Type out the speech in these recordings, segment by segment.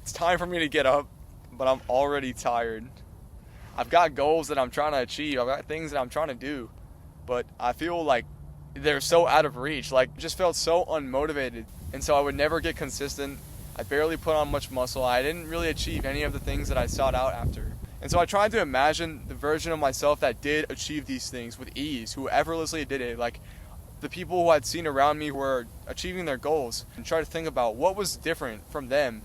It's time for me to get up, but I'm already tired. I've got goals that I'm trying to achieve. I've got things that I'm trying to do, but I feel like they're so out of reach. Like, just felt so unmotivated. And so I would never get consistent. I barely put on much muscle. I didn't really achieve any of the things that I sought out after. And so I tried to imagine the version of myself that did achieve these things with ease, who effortlessly did it. Like, the people who I'd seen around me who were achieving their goals, and try to think about what was different from them.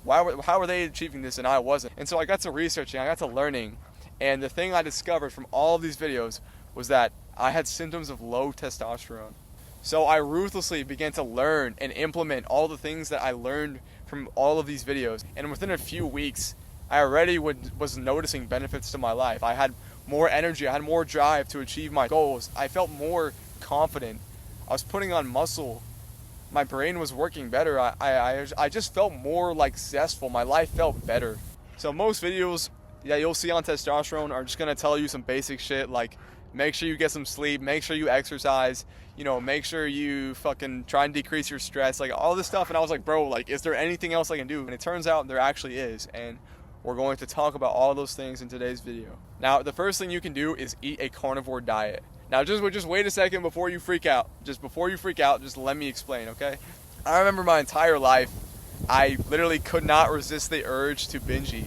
How were they achieving this and I wasn't? And so I got to researching, I got to learning, and the thing I discovered from all of these videos was that I had symptoms of low testosterone. So I ruthlessly began to learn and implement all the things that I learned from all of these videos. And within a few weeks, I already was noticing benefits to my life. I had more energy, I had more drive to achieve my goals. I felt more confident. I was putting on muscle. My brain was working better. I just felt more like zestful. My life felt better. So most videos that you'll see on testosterone are just going to tell you some basic shit like make sure you get some sleep, make sure you exercise, make sure you fucking try and decrease your stress, like all this stuff. And I was like, bro, like, is there anything else I can do? And it turns out there actually is. And we're going to talk about all those things in today's video. Now, the first thing you can do is eat a carnivore diet. Now, just wait a second before you freak out. Just let me explain, okay? I remember my entire life, I literally could not resist the urge to binge eat.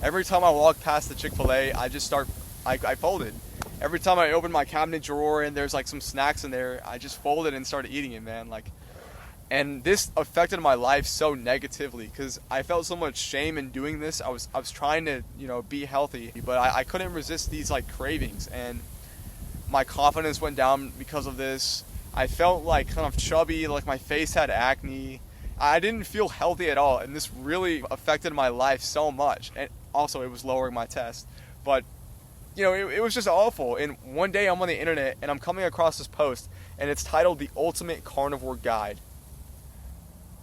Every time I walked past the Chick-fil-A, I folded. Every time I opened my cabinet drawer and there's like some snacks in there, I just folded and started eating it, man. And this affected my life so negatively because I felt so much shame in doing this. I was trying to, be healthy, but I couldn't resist these like cravings, and my confidence went down because of this. I felt like kind of chubby, like my face had acne. I didn't feel healthy at all, and this really affected my life so much. And also, it was lowering my test. But, it was just awful. And one day I'm on the internet, and I'm coming across this post, and it's titled The Ultimate Carnivore Guide.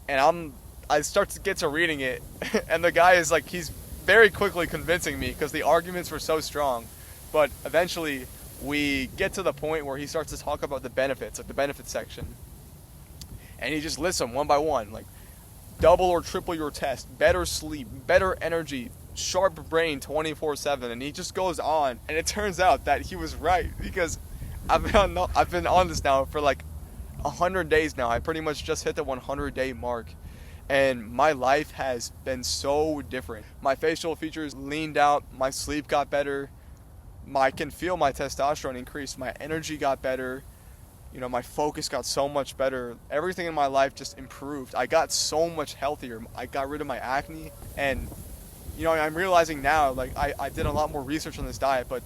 And I start to get to reading it, and the guy is like, he's very quickly convincing me because the arguments were so strong. But eventually, we get to the point where he starts to talk about the benefits, like the benefits section. And he just lists them one by one, like double or triple your test, better sleep, better energy, sharp brain 24/7, and he just goes on. And it turns out that he was right because I've been on this now for like 100 days now. I pretty much just hit the 100-day mark. And my life has been so different. My facial features leaned out, my sleep got better. I can feel my testosterone increase. My energy got better. My focus got so much better. Everything in my life just improved. I got so much healthier. I got rid of my acne. And, I'm realizing now, like, I did a lot more research on this diet, but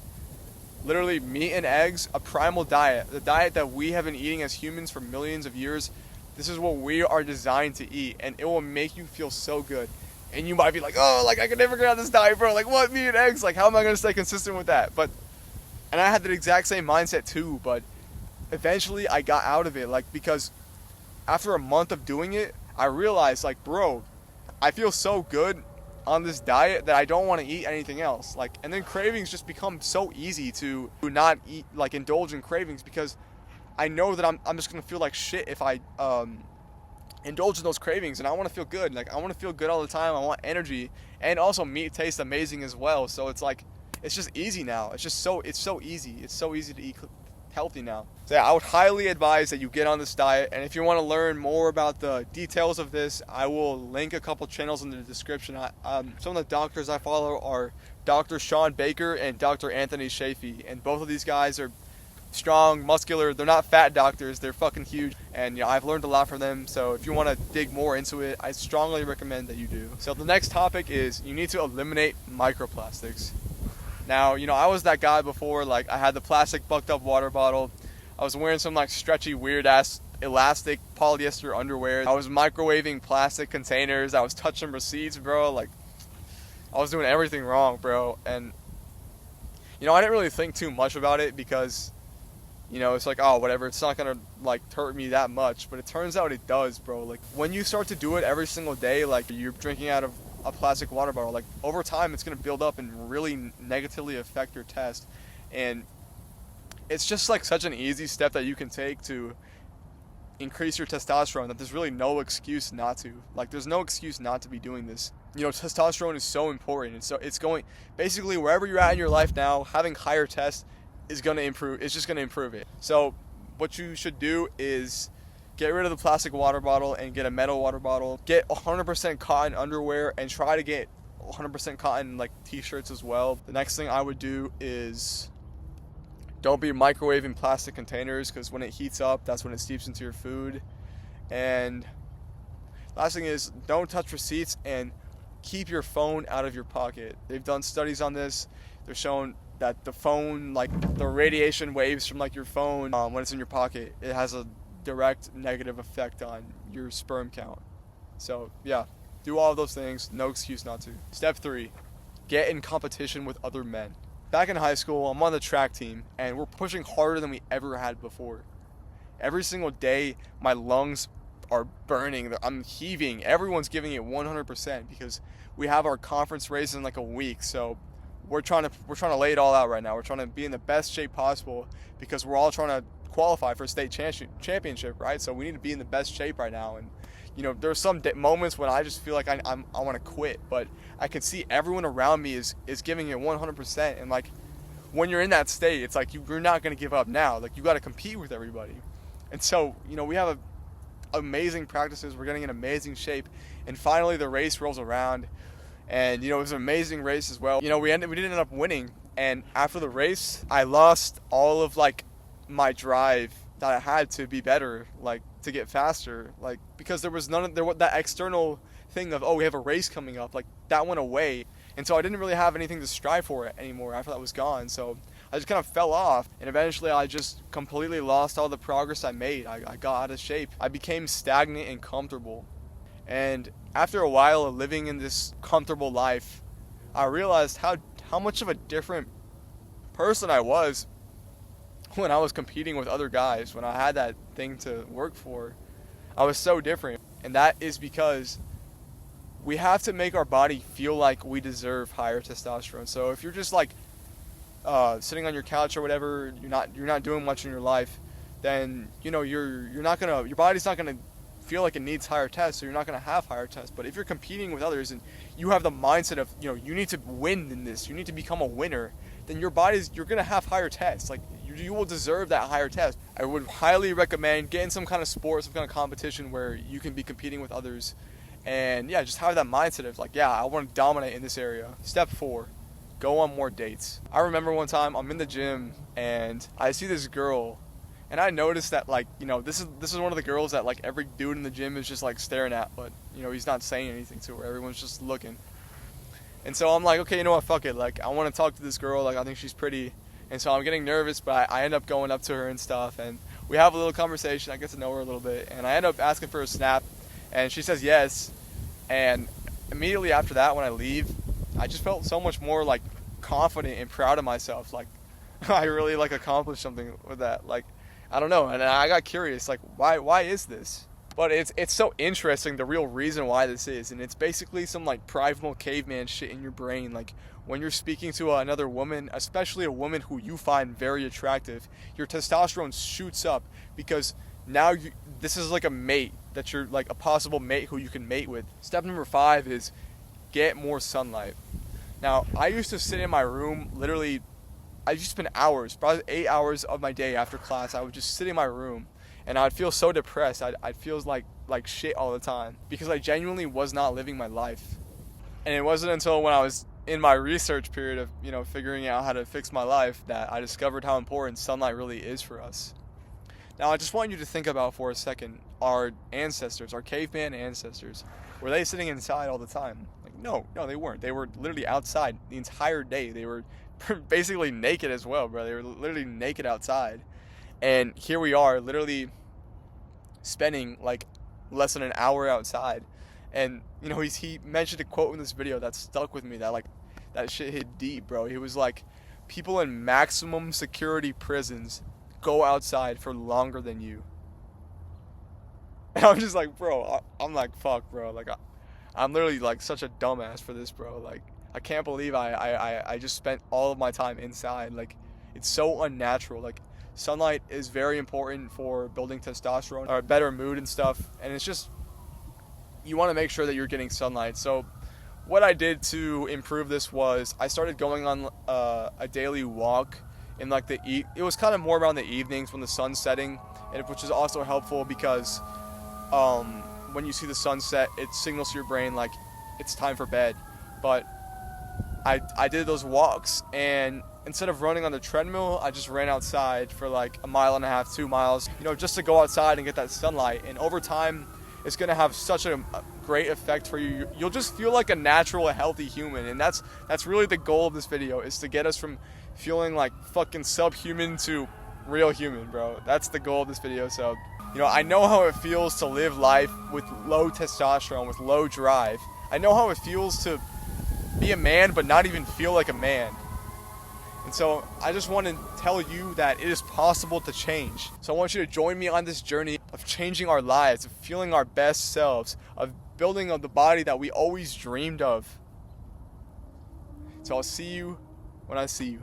literally meat and eggs, a primal diet, the diet that we have been eating as humans for millions of years, this is what we are designed to eat, and it will make you feel so good. And you might be like, oh, like I could never get on this diet, bro. Like, what, meat and eggs? Like, how am I going to stay consistent with that? And I had the exact same mindset too, but eventually I got out of it. Like, because after a month of doing it, I realized, like, bro, I feel so good on this diet that I don't want to eat anything else. Like, and then cravings just become so easy to not eat, like, indulge in cravings, because I know that I'm just going to feel like shit if I, indulge in those cravings, and I want to feel good. Like, I want to feel good all the time. I want energy, and also meat tastes amazing as well. So it's like, it's just easy now. It's so easy. It's so easy to eat healthy now. So yeah, I would highly advise that you get on this diet. And if you want to learn more about the details of this, I will link a couple channels in the description. Some of the doctors I follow are Dr. Sean Baker and Dr. Anthony Shafee, and both of these guys are strong, muscular. They're not fat doctors. They're fucking huge. And I've learned a lot from them. So if you want to dig more into it, I strongly recommend that you do. So the next topic is you need to eliminate microplastics. Now, I was that guy before. Like, I had the plastic bucked up water bottle. I was wearing some like stretchy, weird ass elastic polyester underwear. I was microwaving plastic containers. I was touching receipts, bro. Like, I was doing everything wrong, bro. And I didn't really think too much about it because it's like, oh, whatever, it's not gonna like hurt me that much. But it turns out it does, bro. Like, when you start to do it every single day, like you're drinking out of a plastic water bottle, like over time it's gonna build up and really negatively affect your test. And it's just like such an easy step that you can take to increase your testosterone that there's really no excuse not to. Like, there's no excuse not to be doing this. Testosterone is so important. And so it's going, basically, wherever you're at in your life now, having higher test is going to improve. It's just going to improve it. So what you should do is get rid of the plastic water bottle and get a metal water bottle. Get 100% cotton underwear and try to get 100% cotton like t-shirts as well. The next thing I would do is don't be microwaving plastic containers, because when it heats up, that's when it seeps into your food. And last thing is, don't touch receipts and keep your phone out of your pocket. They've done studies on this. They're showing that the phone, like the radiation waves from like your phone, when it's in your pocket, it has a direct negative effect on your sperm count. So yeah, do all of those things. No excuse not to. Step 3, get in competition with other men. Back in high school, I'm on the track team, and we're pushing harder than we ever had before. Every single day, my lungs are burning. I'm heaving. Everyone's giving it 100% because we have our conference race in like a week. So we're trying to lay it all out right now. We're trying to be in the best shape possible because we're all trying to qualify for a state championship, right? So we need to be in the best shape right now. And there's some moments when I just feel like I want to quit, but I can see everyone around me is giving it 100%. And like, when you're in that state, it's like you're not going to give up now. Like, you got to compete with everybody. And so, we have amazing practices. We're getting in amazing shape. And finally the race rolls around, and it was an amazing race as well. We didn't end up winning. And after the race, I lost all of like my drive that I had to be better, like to get faster, like because there was that external thing of, oh, we have a race coming up, like that went away. And so I didn't really have anything to strive for it anymore after that was gone. So I just kind of fell off, and eventually I just completely lost all the progress I made. I got out of shape. I became stagnant and comfortable. And after a while of living in this comfortable life, I realized how much of a different person I was when I was competing with other guys, when I had that thing to work for. I was so different. And that is because we have to make our body feel like we deserve higher testosterone. So if you're just like sitting on your couch or whatever, you're not doing much in your life, then your body's not gonna feel like it needs higher tests, so you're not gonna have higher tests. But if you're competing with others and you have the mindset of you need to win in this, you need to become a winner, then you're gonna have higher tests. Like you will deserve that higher test. I would highly recommend getting some kind of sport, some kind of competition where you can be competing with others, and yeah, just have that mindset of like, yeah, I want to dominate in this area. Step 4, go on more dates. I remember one time I'm in the gym and I see this girl, and I noticed that like, this is one of the girls that like every dude in the gym is just like staring at, but he's not saying anything to her. Everyone's just looking. And so I'm like, okay, you know what, fuck it. Like, I want to talk to this girl. Like, I think she's pretty. And so I'm getting nervous, but I end up going up to her and stuff. And we have a little conversation. I get to know her a little bit. And I end up asking for a snap. And she says yes. And immediately after that, when I leave, I just felt so much more, like, confident and proud of myself. Like, I really, like, accomplished something with that. Like, I don't know. And I got curious, like, why is this? But it's so interesting, the real reason why this is. And it's basically some like primal caveman shit in your brain. Like when you're speaking to another woman, especially a woman who you find very attractive, your testosterone shoots up because now this is like a mate that you're like a possible mate who you can mate with. Step number 5 is get more sunlight. Now, I used to sit in my room literally, I used to spend hours, probably 8 hours of my day after class. I would just sit in my room. And I'd feel so depressed. I'd feel like shit all the time because I genuinely was not living my life. And it wasn't until when I was in my research period of, figuring out how to fix my life that I discovered how important sunlight really is for us. Now, I just want you to think about for a second our ancestors, our caveman ancestors. Were they sitting inside all the time? Like, no, they weren't. They were literally outside the entire day. They were basically naked as well, bro. They were literally naked outside. And here we are, literally spending like less than an hour outside. And he mentioned a quote in this video that stuck with me, that shit hit deep, bro. He was like, people in maximum security prisons go outside for longer than you. And I'm just like, bro, I'm like, fuck, bro. Like, I'm literally like such a dumbass for this, bro. Like, I can't believe I just spent all of my time inside. Like, it's so unnatural. Like, sunlight is very important for building testosterone or better mood and stuff. And it's just, you want to make sure that you're getting sunlight. So what I did to improve this was I started going on a daily walk in like it was kind of more around the evenings when the sun's setting, and which is also helpful because when you see the sunset, it signals to your brain like it's time for bed. But I did those walks, and instead of running on the treadmill, I just ran outside for like 1.5 miles, 2 miles, just to go outside and get that sunlight. And over time, it's going to have such a great effect for you. You'll just feel like a natural, healthy human. And that's really the goal of this video, is to get us from feeling like fucking subhuman to real human, bro. That's the goal of this video. So, I know how it feels to live life with low testosterone, with low drive. I know how it feels to be a man but not even feel like a man. And so I just want to tell you that it is possible to change. So I want you to join me on this journey of changing our lives, of feeling our best selves, of building the body that we always dreamed of. So I'll see you when I see you.